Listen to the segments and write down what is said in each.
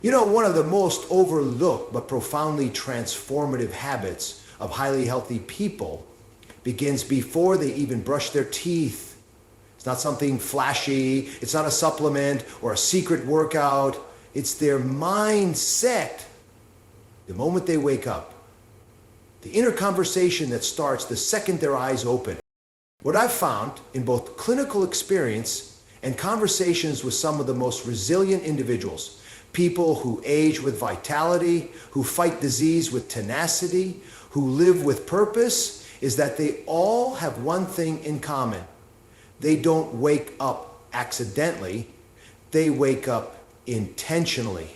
You know, one of the most overlooked but profoundly transformative habits of highly healthy people begins before they even brush their teeth. It's not something flashy, it's not a supplement or a secret workout. It's their mindset. The moment they wake up, the inner conversation that starts the second their eyes open. What I've found in both clinical experience and conversations with some of the most resilient individuals, people who age with vitality, who fight disease with tenacity, who live with purpose, is that they all have one thing in common. They don't wake up accidentally, they wake up intentionally.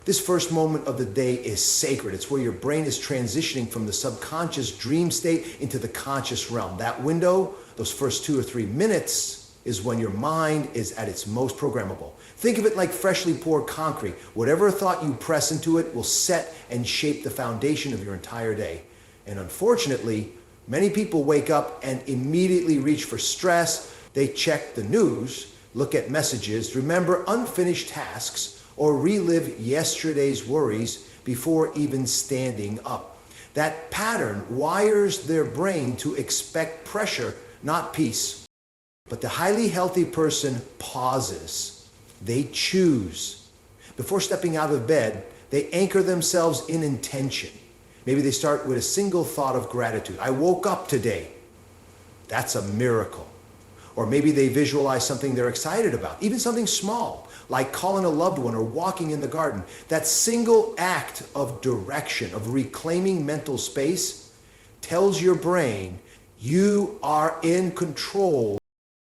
This first moment of the day is sacred. It's where your brain is transitioning from the subconscious dream state into the conscious realm. That window, those first 2 or 3 minutes, is when your mind is at its most programmable. Think of it like freshly poured concrete. Whatever thought you press into it will set and shape the foundation of your entire day. And unfortunately, many people wake up and immediately reach for stress. They check the news, look at messages, remember unfinished tasks, or relive yesterday's worries before even standing up. That pattern wires their brain to expect pressure, not peace. But the highly healthy person pauses. They choose. Before stepping out of bed, they anchor themselves in intention. Maybe they start with a single thought of gratitude. I woke up today. That's a miracle. Or maybe they visualize something they're excited about, even something small, like calling a loved one or walking in the garden. That single act of direction, of reclaiming mental space, tells your brain you are in control.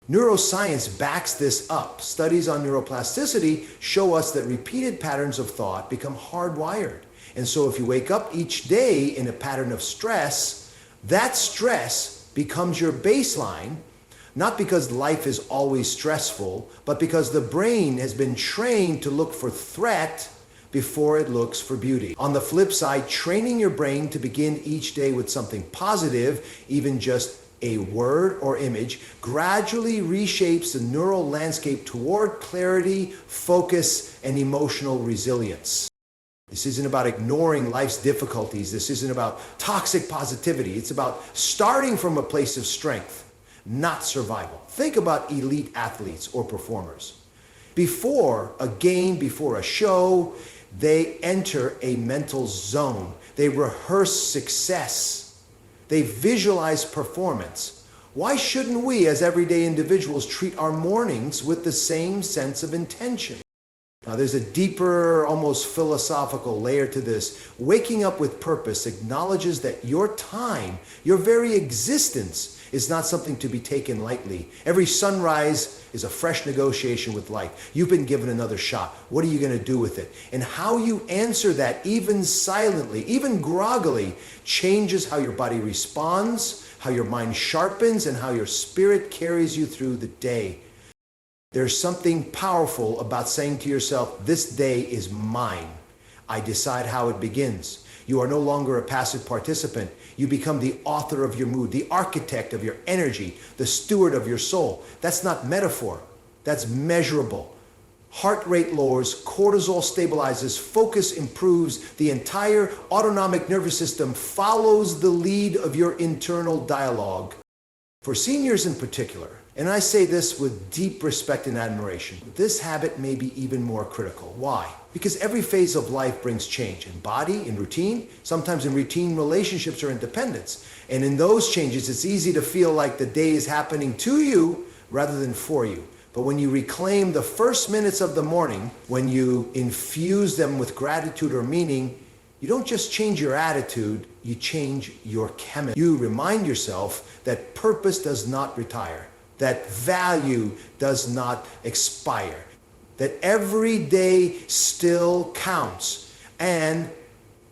Neuroscience backs this up. Studies on neuroplasticity show us that repeated patterns of thought become hardwired. And so if you wake up each day in a pattern of stress, that stress becomes your baseline. Not because life is always stressful, but because the brain has been trained to look for threat before it looks for beauty. On the flip side, training your brain to begin each day with something positive, even just a word or image, gradually reshapes the neural landscape toward clarity, focus, and emotional resilience. This isn't about ignoring life's difficulties. This isn't about toxic positivity. It's about starting from a place of strength, not survival. Think about elite athletes or performers. Before a game, before a show, they enter a mental zone. They rehearse success. They visualize performance. Why shouldn't we, as everyday individuals, treat our mornings with the same sense of intention? Now, there's a deeper, almost philosophical layer to this. Waking up with purpose acknowledges that your time, your very existence, is not something to be taken lightly. Every sunrise is a fresh negotiation with life. You've been given another shot. What are you going to do with it? And how you answer that, even silently, even groggily, changes how your body responds, how your mind sharpens, and how your spirit carries you through the day. There's something powerful about saying to yourself, this day is mine. I decide how it begins. You are no longer a passive participant. You become the author of your mood, the architect of your energy, the steward of your soul. That's not metaphor. That's measurable. Heart rate lowers, cortisol stabilizes, focus improves, the entire autonomic nervous system follows the lead of your internal dialogue. For seniors in particular, and I say this with deep respect and admiration, this habit may be even more critical. Why? Because every phase of life brings change in body, in routine, sometimes in routine relationships or independence. And in those changes, it's easy to feel like the day is happening to you rather than for you. But when you reclaim the first minutes of the morning, when you infuse them with gratitude or meaning, you don't just change your attitude, you change your chemistry. You remind yourself that purpose does not retire, that value does not expire, that every day still counts, and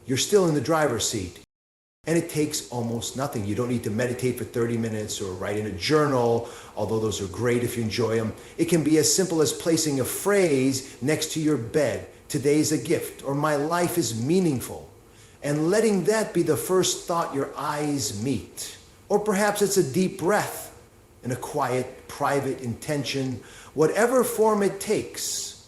you're still in the driver's seat. And it takes almost nothing. You don't need to meditate for 30 minutes or write in a journal, although those are great if you enjoy them. It can be as simple as placing a phrase next to your bed. Today's a gift, or my life is meaningful. And letting that be the first thought your eyes meet. Or perhaps it's a deep breath and a quiet, private intention. Whatever form it takes,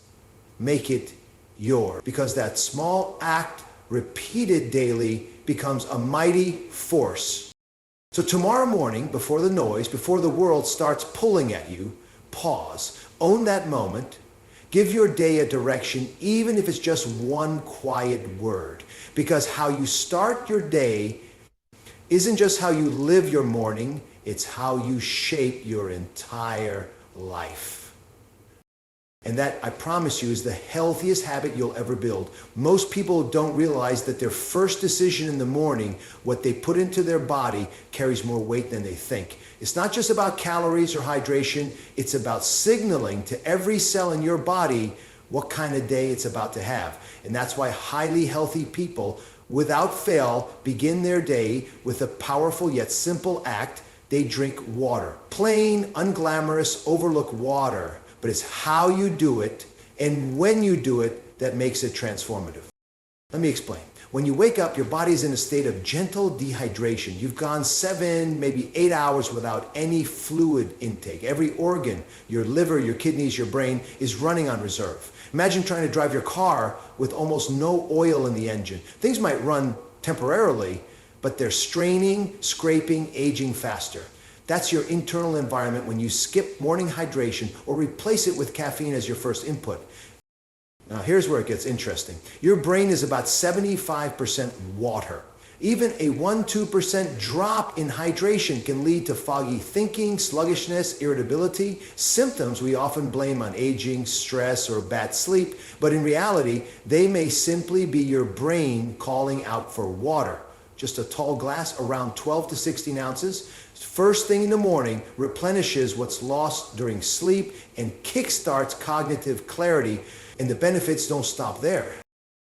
make it yours. Because that small act repeated daily becomes a mighty force. So tomorrow morning, before the noise, before the world starts pulling at you, pause, own that moment, give your day a direction, even if it's just one quiet word. Because how you start your day isn't just how you live your morning, it's how you shape your entire life. And that, I promise you, is the healthiest habit you'll ever build. Most people don't realize that their first decision in the morning, what they put into their body, carries more weight than they think. It's not just about calories or hydration, it's about signaling to every cell in your body what kind of day it's about to have. And that's why highly healthy people, without fail, begin their day with a powerful yet simple act. They drink water. Plain, unglamorous, overlooked water. But it's how you do it and when you do it that makes it transformative. Let me explain. When you wake up, your body is in a state of gentle dehydration. You've gone 7, maybe 8 hours without any fluid intake. Every organ, your liver, your kidneys, your brain, is running on reserve. Imagine trying to drive your car with almost no oil in the engine. Things might run temporarily, but they're straining, scraping, aging faster. That's your internal environment when you skip morning hydration or replace it with caffeine as your first input. Now here's where it gets interesting. Your brain is about 75% water. Even a 1-2% drop in hydration can lead to foggy thinking, sluggishness, irritability, symptoms we often blame on aging, stress, or bad sleep, but in reality, they may simply be your brain calling out for water. Just a tall glass around 12 to 16 ounces. First thing in the morning, replenishes what's lost during sleep and kickstarts cognitive clarity, and the benefits don't stop there.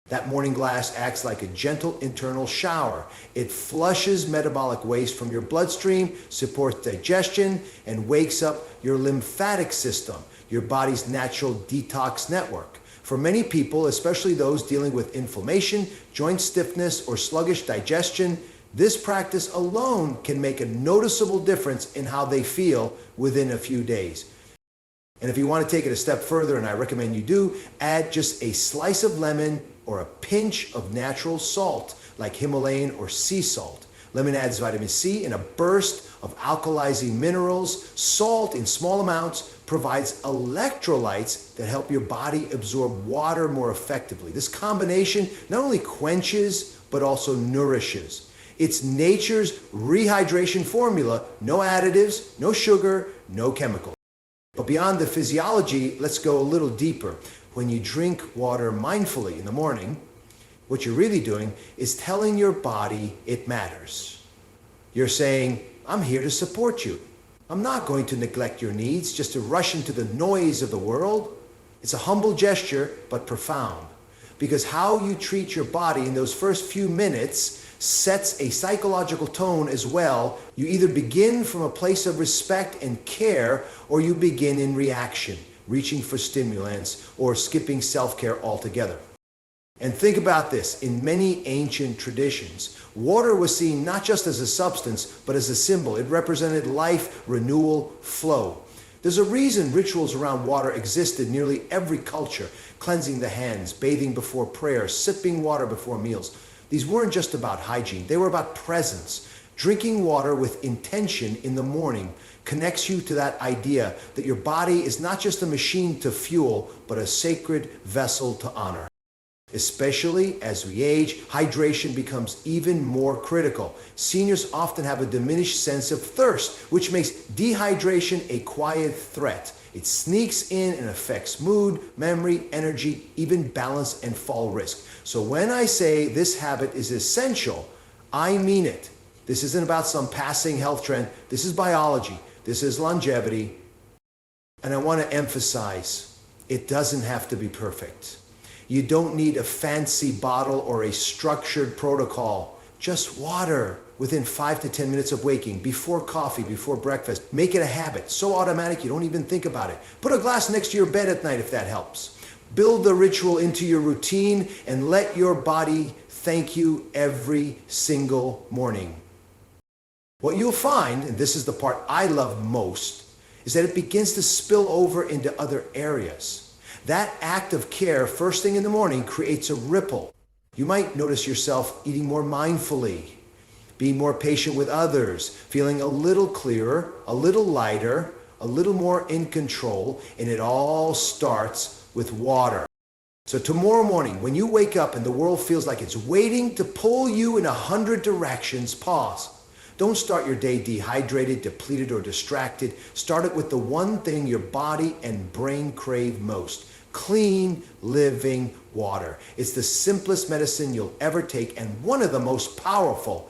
That morning glass acts like a gentle internal shower. It flushes metabolic waste from your bloodstream, supports digestion, and wakes up your lymphatic system, your body's natural detox network. For many people, especially those dealing with inflammation, joint stiffness, or sluggish digestion, this practice alone can make a noticeable difference in how they feel within a few days. And if you want to take it a step further, and I recommend you do, add just a slice of lemon or a pinch of natural salt, like Himalayan or sea salt. Lemon adds vitamin C and a burst of alkalizing minerals. Salt in small amounts provides electrolytes that help your body absorb water more effectively. This combination not only quenches, but also nourishes. It's nature's rehydration formula, no additives, no sugar, no chemicals. But beyond the physiology, let's go a little deeper. When you drink water mindfully in the morning, what you're really doing is telling your body it matters. You're saying, I'm here to support you. I'm not going to neglect your needs just to rush into the noise of the world. It's a humble gesture, but profound. Because how you treat your body in those first few minutes sets a psychological tone as well. You either begin from a place of respect and care, or you begin in reaction, reaching for stimulants or skipping self-care altogether. And think about this, in many ancient traditions, water was seen not just as a substance, but as a symbol. It represented life, renewal, flow. There's a reason rituals around water existed in nearly every culture. Cleansing the hands, bathing before prayer, sipping water before meals. These weren't just about hygiene, they were about presence. Drinking water with intention in the morning connects you to that idea that your body is not just a machine to fuel, but a sacred vessel to honor. Especially as we age, hydration becomes even more critical. Seniors often have a diminished sense of thirst, which makes dehydration a quiet threat. It sneaks in and affects mood, memory, energy, even balance and fall risk. So when I say this habit is essential, I mean it. This isn't about some passing health trend. This is biology. This is longevity. And I want to emphasize, it doesn't have to be perfect. You don't need a fancy bottle or a structured protocol. Just water within 5 to 10 minutes of waking, before coffee, before breakfast. Make it a habit, so automatic you don't even think about it. Put a glass next to your bed at night if that helps. Build the ritual into your routine and let your body thank you every single morning. What you'll find, and this is the part I love most, is that it begins to spill over into other areas. That act of care first thing in the morning creates a ripple. You might notice yourself eating more mindfully, being more patient with others, feeling a little clearer, a little lighter, a little more in control, and it all starts with water. So tomorrow morning, when you wake up and the world feels like it's waiting to pull you in 100 directions, pause. Don't start your day dehydrated, depleted, or distracted. Start it with the one thing your body and brain crave most: clean, living water. It's the simplest medicine you'll ever take and one of the most powerful.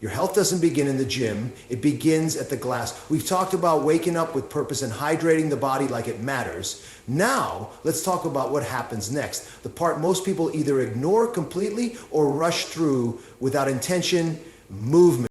Your health doesn't begin in the gym, it begins at the glass. We've talked about waking up with purpose and hydrating the body like it matters. Now, let's talk about what happens next. The part most people either ignore completely or rush through without intention: movement.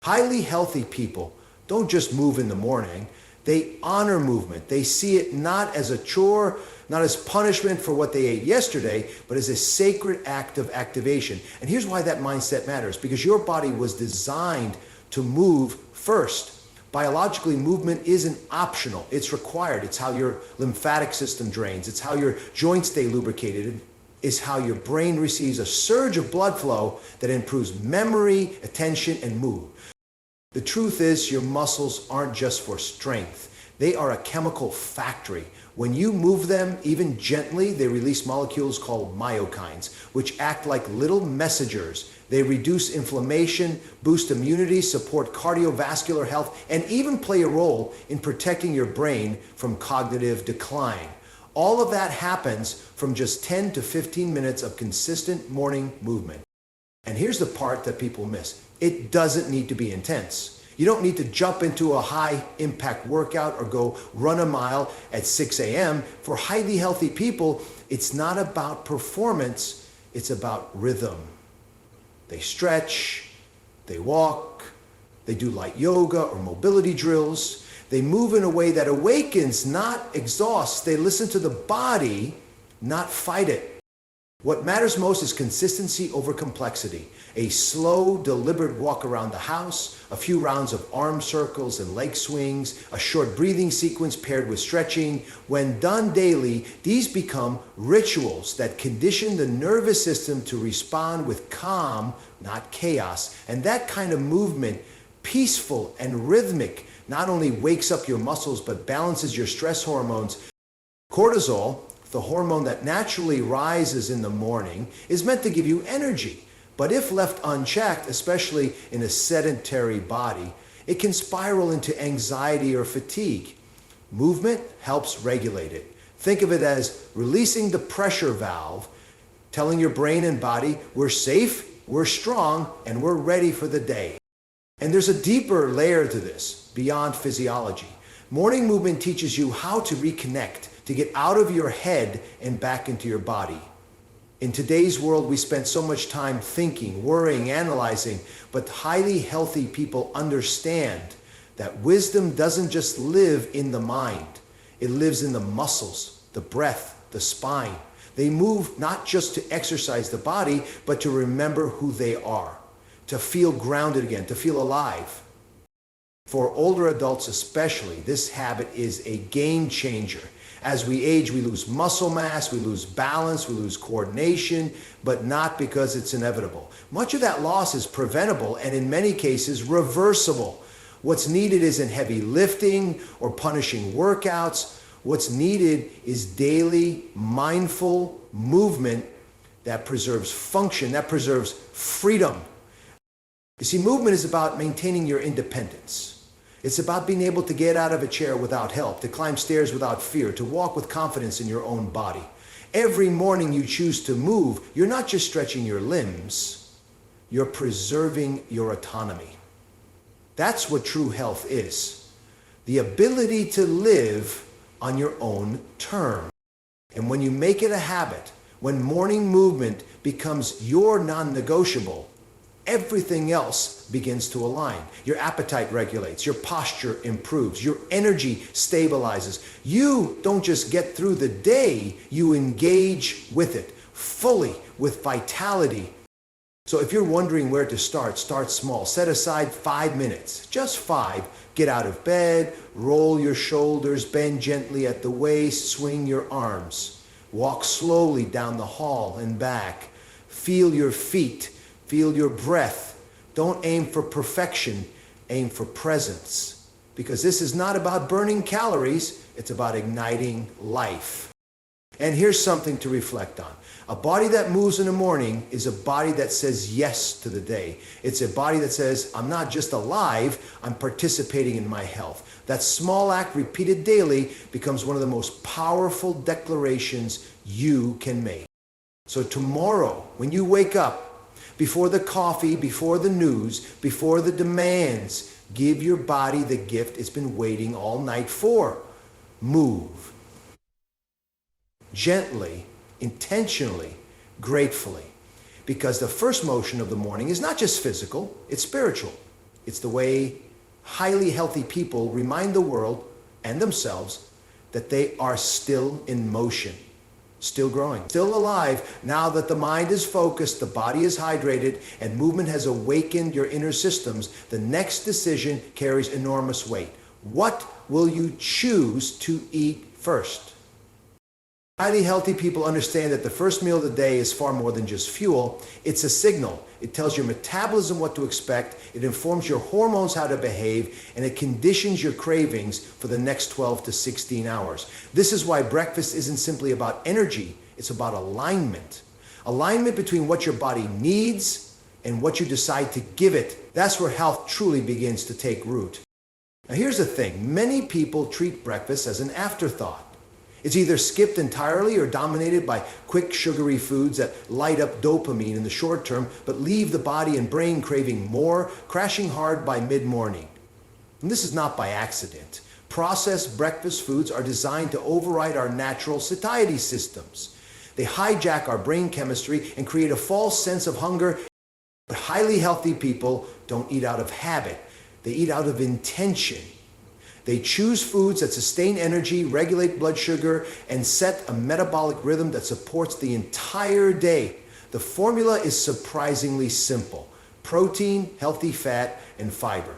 Highly healthy people don't just move in the morning, they honor movement. They see it not as a chore, not as punishment for what they ate yesterday, but as a sacred act of activation. And here's why that mindset matters: because your body was designed to move first. Biologically, movement isn't optional, it's required. It's how your lymphatic system drains, it's how your joints stay lubricated, it's how your brain receives a surge of blood flow that improves memory, attention, and mood. The truth is, your muscles aren't just for strength. They are a chemical factory. When you move them, even gently, they release molecules called myokines, which act like little messengers. They reduce inflammation, boost immunity, support cardiovascular health, and even play a role in protecting your brain from cognitive decline. All of that happens from just 10 to 15 minutes of consistent morning movement. And here's the part that people miss: it doesn't need to be intense. You don't need to jump into a high impact workout or go run a mile at 6 a.m. For highly healthy people, it's not about performance, it's about rhythm. They stretch, they walk, they do light yoga or mobility drills. They move in a way that awakens, not exhausts. They listen to the body, not fight it. What matters most is consistency over complexity. A slow, deliberate walk around the house, a few rounds of arm circles and leg swings, a short breathing sequence paired with stretching. When done daily, these become rituals that condition the nervous system to respond with calm, not chaos. And that kind of movement, peaceful and rhythmic, not only wakes up your muscles but balances your stress hormones. Cortisol, the hormone that naturally rises in the morning, is meant to give you energy. But if left unchecked, especially in a sedentary body, it can spiral into anxiety or fatigue. Movement helps regulate it. Think of it as releasing the pressure valve, telling your brain and body, we're safe, we're strong, and we're ready for the day. And there's a deeper layer to this, beyond physiology. Morning movement teaches you how to reconnect, to get out of your head and back into your body. In today's world, we spend so much time thinking, worrying, analyzing, but highly healthy people understand that wisdom doesn't just live in the mind. It lives in the muscles, the breath, the spine. They move not just to exercise the body, but to remember who they are, to feel grounded again, to feel alive. For older adults especially, this habit is a game changer. As we age, we lose muscle mass, we lose balance, we lose coordination, but not because it's inevitable. Much of that loss is preventable and in many cases reversible. What's needed isn't heavy lifting or punishing workouts. What's needed is daily, mindful movement that preserves function, that preserves freedom. You see, movement is about maintaining your independence. It's about being able to get out of a chair without help, to climb stairs without fear, to walk with confidence in your own body. Every morning you choose to move, you're not just stretching your limbs, you're preserving your autonomy. That's what true health is. The ability to live on your own terms. And when you make it a habit, when morning movement becomes your non-negotiable, everything else begins to align. Your appetite regulates, your posture improves, your energy stabilizes. You don't just get through the day, you engage with it fully, with vitality. So if you're wondering where to start small. Set aside 5 minutes, just 5. Get out of bed, roll your shoulders, bend gently at the waist, swing your arms. Walk slowly down the hall and back. Feel your feet, feel your breath. Don't aim for perfection, aim for presence. Because this is not about burning calories, it's about igniting life. And here's something to reflect on. A body that moves in the morning is a body that says yes to the day. It's a body that says, I'm not just alive, I'm participating in my health. That small act repeated daily becomes one of the most powerful declarations you can make. So tomorrow, when you wake up, before the coffee, before the news, before the demands, give your body the gift it's been waiting all night for. Move. Gently, intentionally, gratefully. Because the first motion of the morning is not just physical, it's spiritual. It's the way highly healthy people remind the world and themselves that they are still in motion, still growing, still alive. Now that the mind is focused, the body is hydrated, and movement has awakened your inner systems, the next decision carries enormous weight. What will you choose to eat first? Highly healthy people understand that the first meal of the day is far more than just fuel. It's a signal. It tells your metabolism what to expect, it informs your hormones how to behave, and it conditions your cravings for the next 12 to 16 hours. This is why breakfast isn't simply about energy, it's about alignment. Alignment between what your body needs and what you decide to give it. That's where health truly begins to take root. Now here's the thing, many people treat breakfast as an afterthought. It's either skipped entirely or dominated by quick sugary foods that light up dopamine in the short term, but leave the body and brain craving more, crashing hard by mid-morning. And this is not by accident. Processed breakfast foods are designed to override our natural satiety systems. They hijack our brain chemistry and create a false sense of hunger. But highly healthy people don't eat out of habit. They eat out of intention. They choose foods that sustain energy, regulate blood sugar, and set a metabolic rhythm that supports the entire day. The formula is surprisingly simple: protein, healthy fat, and fiber.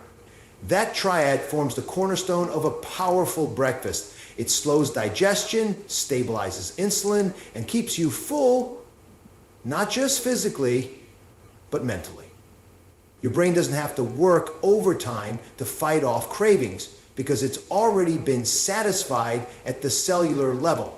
That triad forms the cornerstone of a powerful breakfast. It slows digestion, stabilizes insulin, and keeps you full, not just physically, but mentally. Your brain doesn't have to work overtime to fight off cravings, because it's already been satisfied at the cellular level.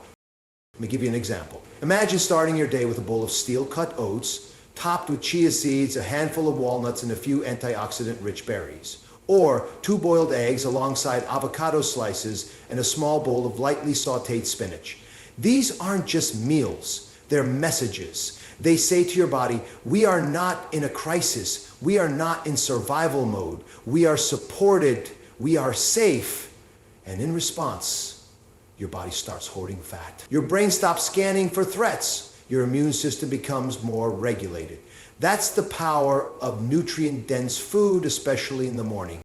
Let me give you an example. Imagine starting your day with a bowl of steel-cut oats, topped with chia seeds, a handful of walnuts, and a few antioxidant-rich berries. Or 2 boiled eggs alongside avocado slices and a small bowl of lightly sautéed spinach. These aren't just meals, they're messages. They say to your body, we are not in a crisis. We are not in survival mode. We are supported. We are safe. And in response, your body starts hoarding fat. Your brain stops scanning for threats. Your immune system becomes more regulated. That's the power of nutrient-dense food, especially in the morning.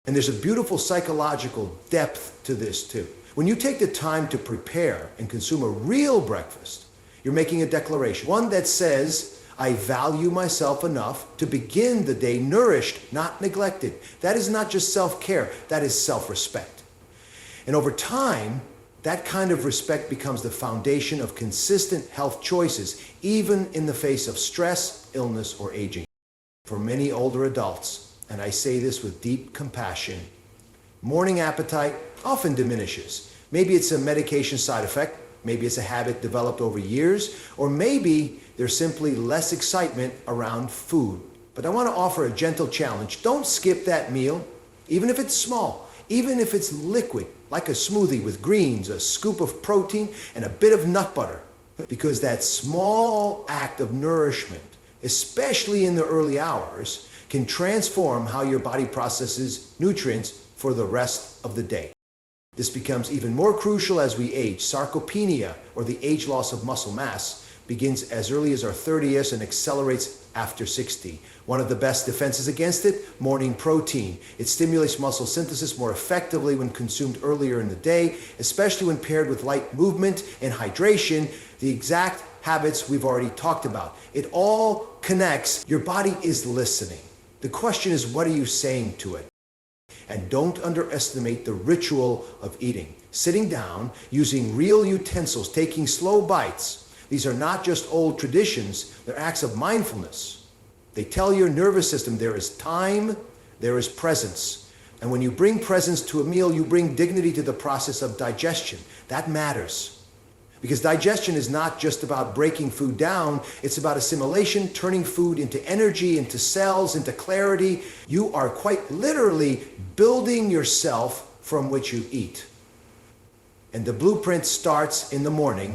And there's a beautiful psychological depth to this too. When you take the time to prepare and consume a real breakfast, you're making a declaration, one that says, I value myself enough to begin the day nourished, not neglected. That is not just self-care, that is self-respect. And over time, that kind of respect becomes the foundation of consistent health choices, even in the face of stress, illness, or aging. For many older adults, and I say this with deep compassion, morning appetite often diminishes. Maybe it's a medication side effect, maybe it's a habit developed over years, or maybe there's simply less excitement around food. But I want to offer a gentle challenge. Don't skip that meal, even if it's small, even if it's liquid, like a smoothie with greens, a scoop of protein, and a bit of nut butter. Because that small act of nourishment, especially in the early hours, can transform how your body processes nutrients for the rest of the day. This becomes even more crucial as we age. Sarcopenia, or the age loss of muscle mass, begins as early as our 30s and accelerates after 60. One of the best defenses against it, morning protein. It stimulates muscle synthesis more effectively when consumed earlier in the day, especially when paired with light movement and hydration, the exact habits we've already talked about. It all connects. Your body is listening. The question is, what are you saying to it? And don't underestimate the ritual of eating. Sitting down, using real utensils, taking slow bites. These are not just old traditions, they're acts of mindfulness. They tell your nervous system there is time, there is presence. And when you bring presence to a meal, you bring dignity to the process of digestion. That matters. Because digestion is not just about breaking food down, it's about assimilation, turning food into energy, into cells, into clarity. You are quite literally building yourself from which you eat. And the blueprint starts in the morning.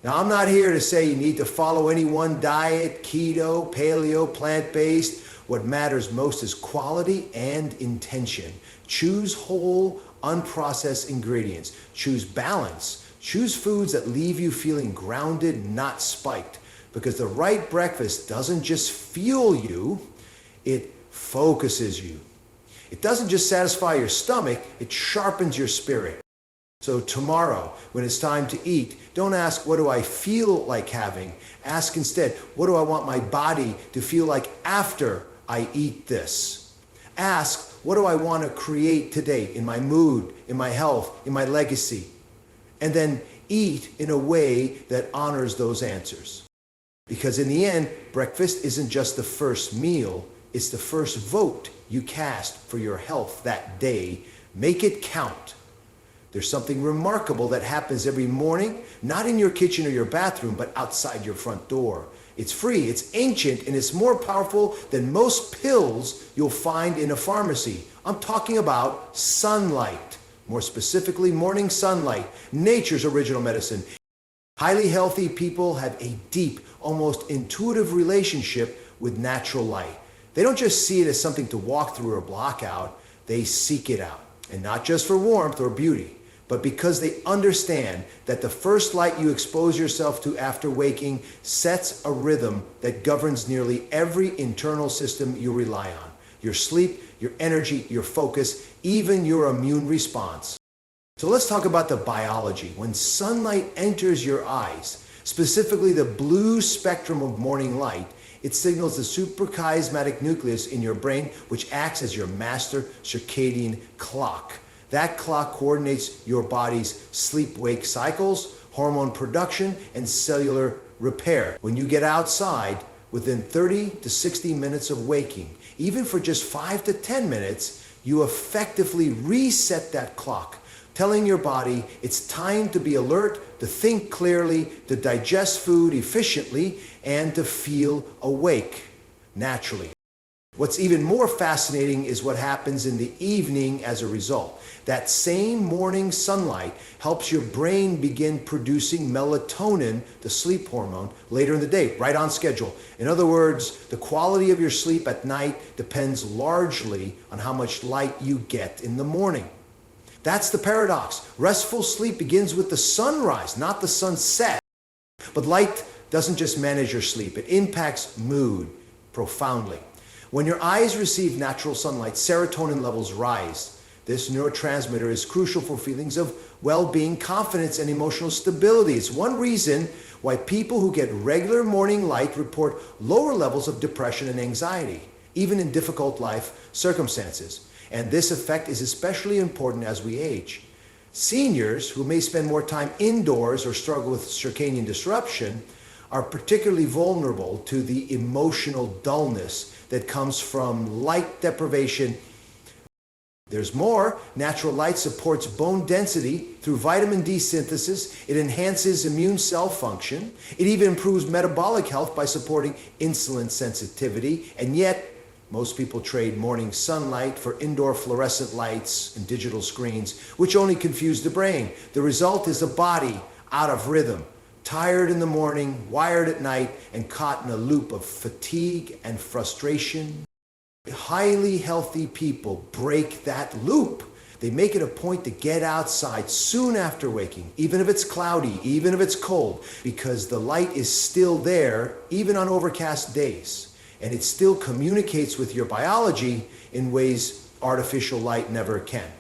Now, I'm not here to say you need to follow any one diet, keto, paleo, plant-based. What matters most is quality and intention. Choose whole, unprocessed ingredients. Choose balance. Choose foods that leave you feeling grounded, not spiked. Because the right breakfast doesn't just fuel you, it focuses you. It doesn't just satisfy your stomach, it sharpens your spirit. So tomorrow, when it's time to eat, don't ask, what do I feel like having? Ask instead, what do I want my body to feel like after I eat this? Ask, what do I want to create today in my mood, in my health, in my legacy? And then eat in a way that honors those answers. Because in the end, breakfast isn't just the first meal, it's the first vote you cast for your health that day. Make it count. There's something remarkable that happens every morning, not in your kitchen or your bathroom, but outside your front door. It's free, it's ancient, and it's more powerful than most pills you'll find in a pharmacy. I'm talking about sunlight. More specifically, morning sunlight, nature's original medicine. Highly healthy people have a deep, almost intuitive relationship with natural light. They don't just see it as something to walk through or block out, they seek it out. And not just for warmth or beauty, but because they understand that the first light you expose yourself to after waking sets a rhythm that governs nearly every internal system you rely on. Your sleep, your energy, your focus, even your immune response. So let's talk about the biology. When sunlight enters your eyes, specifically the blue spectrum of morning light, it signals the suprachiasmatic nucleus in your brain, which acts as your master circadian clock. That clock coordinates your body's sleep-wake cycles, hormone production, and cellular repair. When you get outside, within 30 to 60 minutes of waking, even for just 5 to 10 minutes, you effectively reset that clock, telling your body it's time to be alert, to think clearly, to digest food efficiently, and to feel awake naturally. What's even more fascinating is what happens in the evening as a result. That same morning sunlight helps your brain begin producing melatonin, the sleep hormone, later in the day, right on schedule. In other words, the quality of your sleep at night depends largely on how much light you get in the morning. That's the paradox. Restful sleep begins with the sunrise, not the sunset. But light doesn't just manage your sleep, it impacts mood profoundly. When your eyes receive natural sunlight, serotonin levels rise. This neurotransmitter is crucial for feelings of well-being, confidence, and emotional stability. It's one reason why people who get regular morning light report lower levels of depression and anxiety, even in difficult life circumstances. And this effect is especially important as we age. Seniors who may spend more time indoors or struggle with circadian disruption are particularly vulnerable to the emotional dullness that comes from light deprivation. There's more. Natural light supports bone density through vitamin D synthesis. It enhances immune cell function. It even improves metabolic health by supporting insulin sensitivity. And yet, most people trade morning sunlight for indoor fluorescent lights and digital screens, which only confuse the brain. The result is a body out of rhythm, tired in the morning, wired at night, and caught in a loop of fatigue and frustration. Highly healthy people break that loop. They make it a point to get outside soon after waking, even if it's cloudy, even if it's cold, because the light is still there, even on overcast days. And it still communicates with your biology in ways artificial light never can.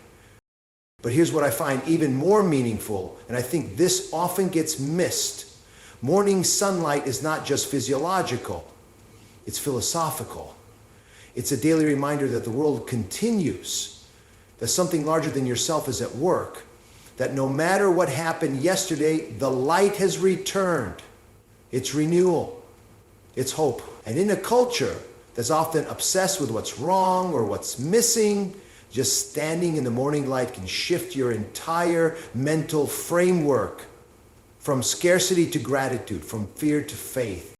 But here's what I find even more meaningful, and I think this often gets missed. Morning sunlight is not just physiological, it's philosophical. It's a daily reminder that the world continues, that something larger than yourself is at work, that no matter what happened yesterday, the light has returned. It's renewal, it's hope. And in a culture that's often obsessed with what's wrong or what's missing, just standing in the morning light can shift your entire mental framework from scarcity to gratitude, from fear to faith.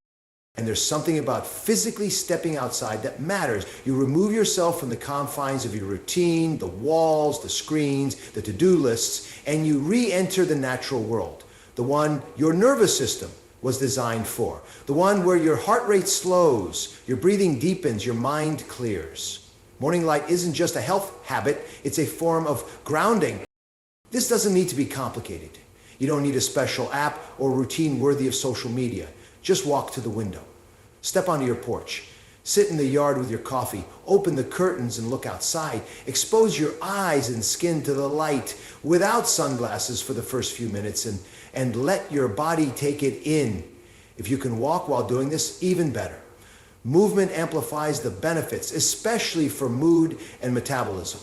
And there's something about physically stepping outside that matters. You remove yourself from the confines of your routine, the walls, the screens, the to-do lists, and you re-enter the natural world, the one your nervous system was designed for, the one where your heart rate slows, your breathing deepens, your mind clears. Morning light isn't just a health habit, it's a form of grounding. This doesn't need to be complicated. You don't need a special app or routine worthy of social media. Just walk to the window. Step onto your porch. Sit in the yard with your coffee. Open the curtains and look outside. Expose your eyes and skin to the light without sunglasses for the first few minutes and let your body take it in. If you can walk while doing this, even better. Movement amplifies the benefits, especially for mood and metabolism.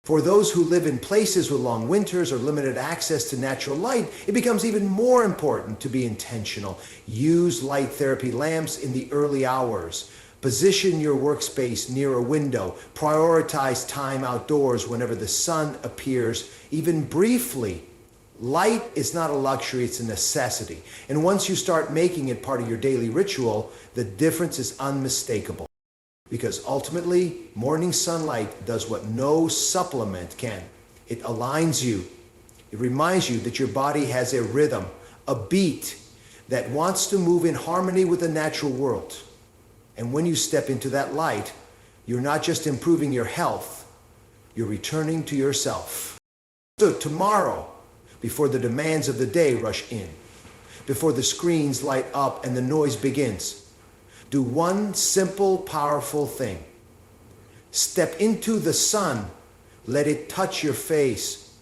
For those who live in places with long winters or limited access to natural light, it becomes even more important to be intentional. Use light therapy lamps in the early hours. Position your workspace near a window. Prioritize time outdoors whenever the sun appears, even briefly. Light is not a luxury, it's a necessity. And once you start making it part of your daily ritual, the difference is unmistakable. Because ultimately, morning sunlight does what no supplement can. It aligns you. It reminds you that your body has a rhythm, a beat that wants to move in harmony with the natural world. And when you step into that light, you're not just improving your health, you're returning to yourself. So tomorrow, before the demands of the day rush in, before the screens light up and the noise begins, do one simple, powerful thing. Step into the sun. Let it touch your face.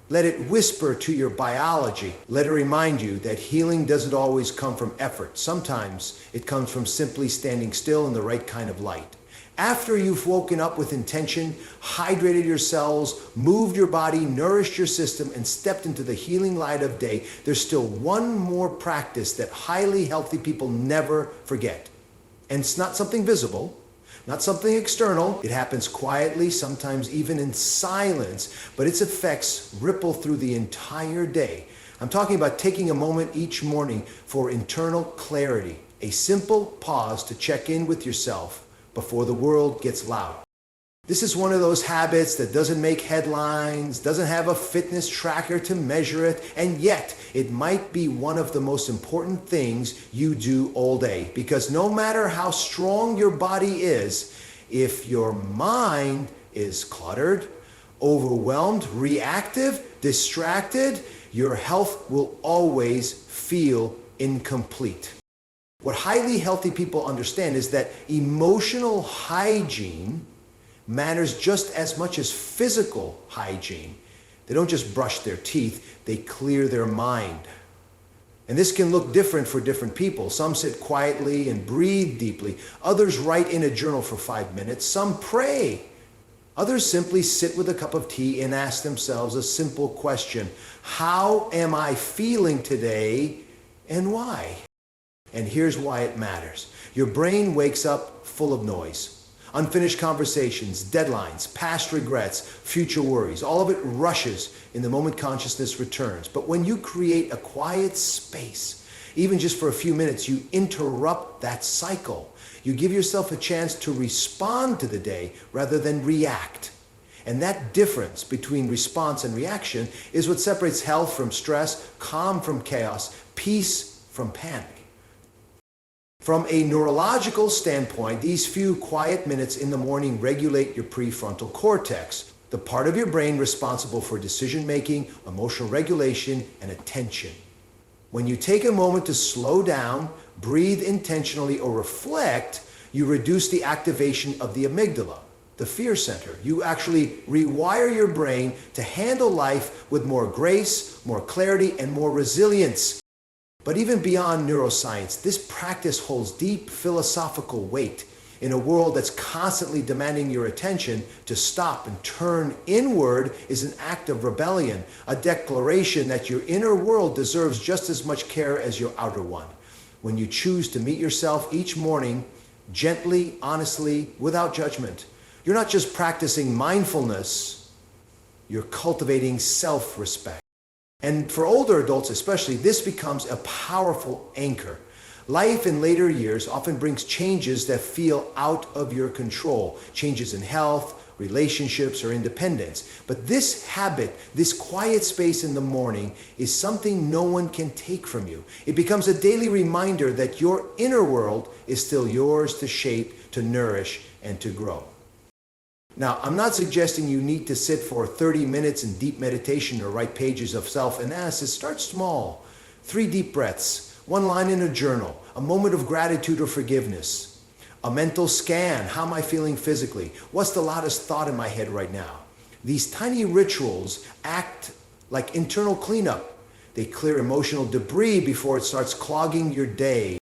Let it whisper to your biology. Let it remind you that healing doesn't always come from effort. Sometimes it comes from simply standing still in the right kind of light. After you've woken up with intention, hydrated your cells, moved your body, nourished your system, and stepped into the healing light of day, there's still one more practice that highly healthy people never forget. And it's not something visible, not something external. It happens quietly, sometimes even in silence, but its effects ripple through the entire day. I'm talking about taking a moment each morning for internal clarity, a simple pause to check in with yourself before the world gets loud. This is one of those habits that doesn't make headlines, doesn't have a fitness tracker to measure it, and yet it might be one of the most important things you do all day. Because no matter how strong your body is, if your mind is cluttered, overwhelmed, reactive, distracted, your health will always feel incomplete. What highly healthy people understand is that emotional hygiene matters just as much as physical hygiene. They don't just brush their teeth, they clear their mind. And this can look different for different people. Some sit quietly and breathe deeply. Others write in a journal for 5 minutes. Some pray. Others simply sit with a cup of tea and ask themselves a simple question: how am I feeling today and why? And here's why it matters. Your brain wakes up full of noise. Unfinished conversations, deadlines, past regrets, future worries, all of it rushes in the moment consciousness returns. But when you create a quiet space, even just for a few minutes, you interrupt that cycle. You give yourself a chance to respond to the day rather than react. And that difference between response and reaction is what separates health from stress, calm from chaos, peace from panic. From a neurological standpoint, these few quiet minutes in the morning regulate your prefrontal cortex, the part of your brain responsible for decision-making, emotional regulation, and attention. When you take a moment to slow down, breathe intentionally, or reflect, you reduce the activation of the amygdala, the fear center. You actually rewire your brain to handle life with more grace, more clarity, and more resilience. But even beyond neuroscience, this practice holds deep philosophical weight. In a world that's constantly demanding your attention, to stop and turn inward is an act of rebellion, a declaration that your inner world deserves just as much care as your outer one. When you choose to meet yourself each morning, gently, honestly, without judgment, you're not just practicing mindfulness, you're cultivating self-respect. And for older adults especially, this becomes a powerful anchor. Life in later years often brings changes that feel out of your control, changes in health, relationships, or independence. But this habit, this quiet space in the morning, is something no one can take from you. It becomes a daily reminder that your inner world is still yours to shape, to nourish, and to grow. Now, I'm not suggesting you need to sit for 30 minutes in deep meditation or write pages of self-analysis. Start small. 3 deep breaths, 1 line in a journal, a moment of gratitude or forgiveness, a mental scan. How am I feeling physically? What's the loudest thought in my head right now? These tiny rituals act like internal cleanup. They clear emotional debris before it starts clogging your day.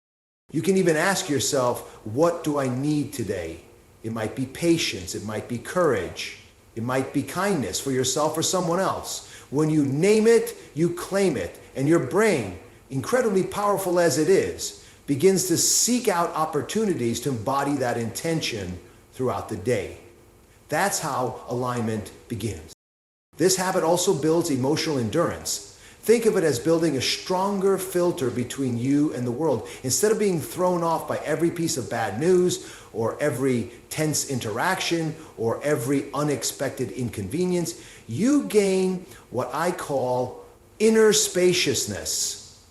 You can even ask yourself, what do I need today? It might be patience, it might be courage, it might be kindness for yourself or someone else. When you name it, you claim it, and your brain, incredibly powerful as it is, begins to seek out opportunities to embody that intention throughout the day. That's how alignment begins. This habit also builds emotional endurance. Think of it as building a stronger filter between you and the world. Instead of being thrown off by every piece of bad news or every tense interaction or every unexpected inconvenience, you gain what I call inner spaciousness.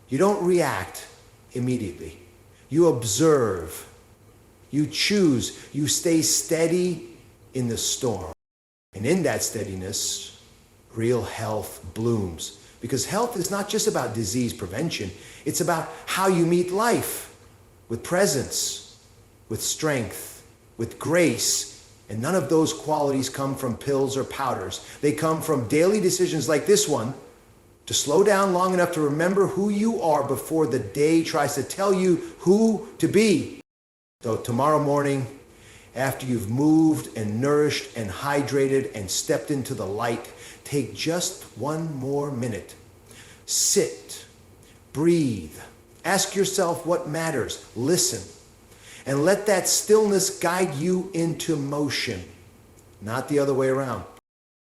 You don't react immediately. You observe. You choose. You stay steady in the storm. And in that steadiness, real health blooms. Because health is not just about disease prevention. It's about how you meet life with presence, with strength, with grace. And none of those qualities come from pills or powders. They come from daily decisions like this one, to slow down long enough to remember who you are before the day tries to tell you who to be. So tomorrow morning, after you've moved and nourished and hydrated and stepped into the light, take just 1 more minute. Sit, breathe, ask yourself what matters, listen, and let that stillness guide you into motion, not the other way around.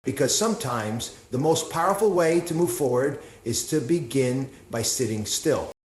Because sometimes the most powerful way to move forward is to begin by sitting still.